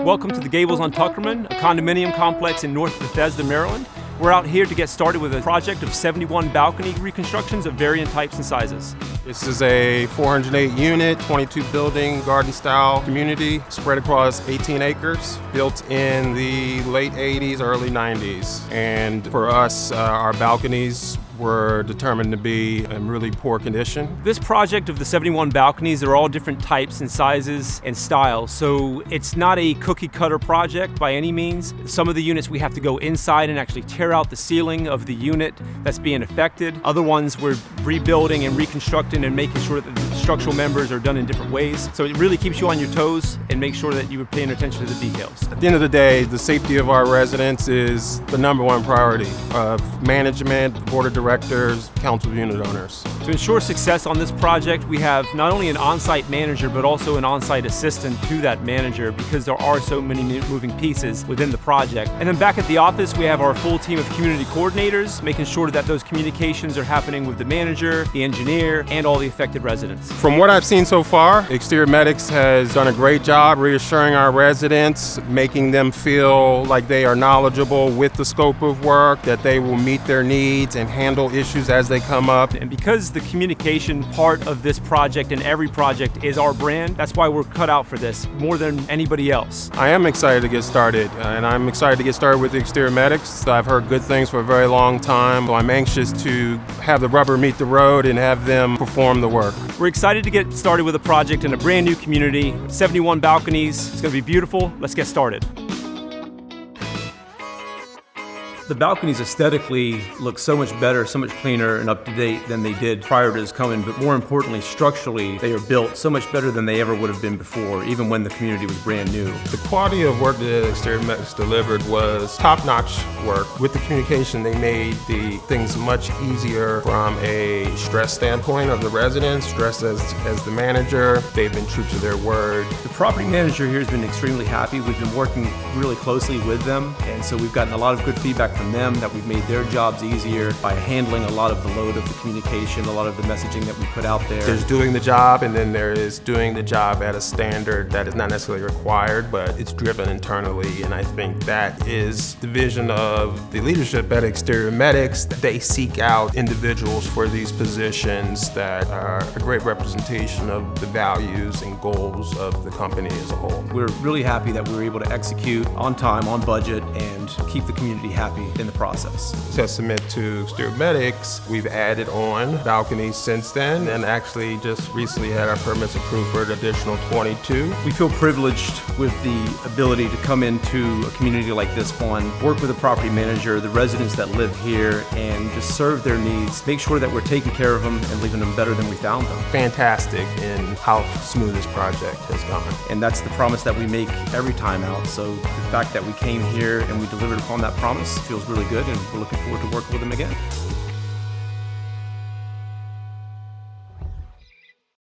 Welcome to the Gables on Tuckerman, a condominium complex in North Bethesda, Maryland. We're out here to get started with a project of 71 balcony reconstructions of varying types and sizes. This is a 408 unit, 22 building, garden style community spread across 18 acres, built in the late 80s, early 90s. And for us, our balconies were determined to be in really poor condition. This project of the 71 balconies are all different types and sizes and styles, so it's not a cookie cutter project by any means. Some of the units we have to go inside and actually tear out the ceiling of the unit that's being affected. Other ones we're rebuilding and reconstructing and making sure that the structural members are done in different ways. So it really keeps you on your toes and makes sure that you are paying attention to the details. At the end of the day, the safety of our residents is the #1 priority of management, the board of directors, council unit owners. To ensure success on this project, we have not only an on-site manager, but also an on-site assistant to that manager because there are so many moving pieces within the project. And then back at the office, we have our full team of community coordinators, making sure that those communications are happening with the manager, the engineer, and all the affected residents. From what I've seen so far, Exterior Medics has done a great job reassuring our residents, making them feel like they are knowledgeable with the scope of work, that they will meet their needs and handle issues as they come up. And because the communication part of this project and every project is our brand, that's why we're cut out for this more than anybody else. I am excited to get started, and I'm excited to get started with Exterior Medics. I've heard good things for a very long time, so I'm anxious to have the rubber meet the road and have them perform the work. We're excited to get started with a project in a brand new community, 71 balconies. It's going to be beautiful. Let's get started. The balconies aesthetically look so much better, so much cleaner and up to date than they did prior to this coming, but more importantly, structurally, they are built so much better than they ever would have been before, even when the community was brand new. The quality of work that Exterior Medics delivered was top-notch work. With the communication, they made the things much easier from a stress standpoint of the residents, stress as the manager. They've been true to their word. The property manager here has been extremely happy. We've been working really closely with them, and so we've gotten a lot of good feedback from them that we've made their jobs easier by handling a lot of the load of the communication, a lot of the messaging that we put out there. There's doing the job, and then there is doing the job at a standard that is not necessarily required, but it's driven internally, and I think that is the vision of the leadership at Exterior Medics. They seek out individuals for these positions that are a great representation of the values and goals of the company as a whole. We're really happy that we were able to execute on time, on budget, and keep the community happy in the process. Testament to Exterior Medics, we've added on balconies since then, and actually just recently had our permits approved for an additional 22. We feel privileged with the ability to come into a community like this one, work with a property manager, the residents that live here, and just serve their needs, make sure that we're taking care of them and leaving them better than we found them. Fantastic in how smooth this project has gone. And that's the promise that we make every time out. So the fact that we came here and we delivered upon that promise feels really good, and we're looking forward to working with them again.